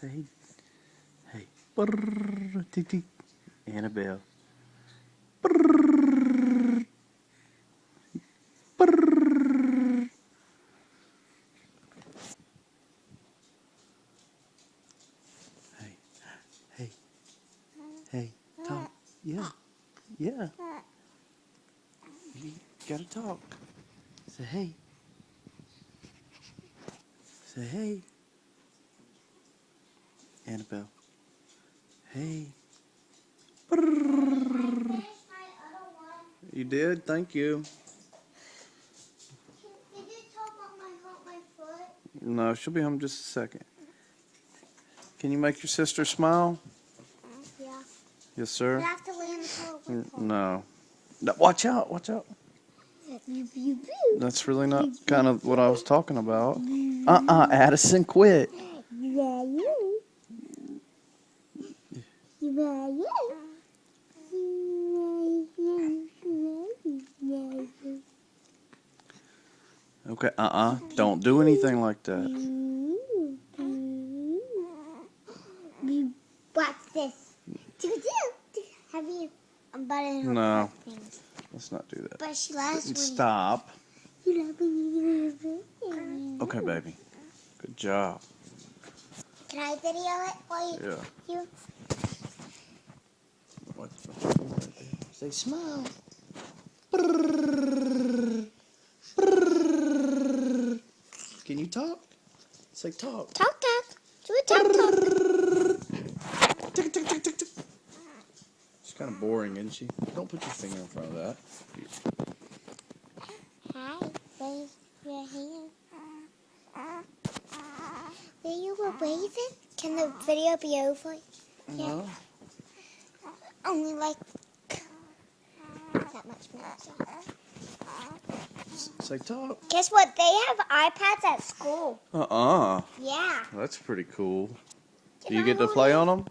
Say hey. Hey. Brrr, tick, tick. Annabelle. Brrr, brrr. Hey. Hey. Hey. Talk. Yeah. Yeah. You gotta talk. Say hey. Say hey. Annabelle. Hey. Brrr. You did? Thank you. Did you talk about my foot? No, she'll be home just a second. Can you make your sister smile? Yeah. Yes, sir. You have to lay in the toilet. No. No. Watch out. Watch out. That's really not kind of what I was talking about. Addison, quit. Yeah, you. Yeah, you. Okay, don't do anything like that. What's this? Have you? I'm butting her No. things. Let's not do that. But she loves when Stop. you love when Okay, baby. Good job. Can I video it while Yeah. you? What's your phone right there? Say smile. Brrr. Brrr. Can you talk? Say talk. Talk. Do a talk. Tick, tick, tick, tick, tick. She's kind of boring, isn't she? Don't put your finger in front of that. Hi, raise your hand. Will you raise it? Can the video be over? No. Only like that much minutes. Say talk. Guess what? They have iPads at school. Yeah. Yeah. That's pretty cool. Can Do you I get to hold play it? on them?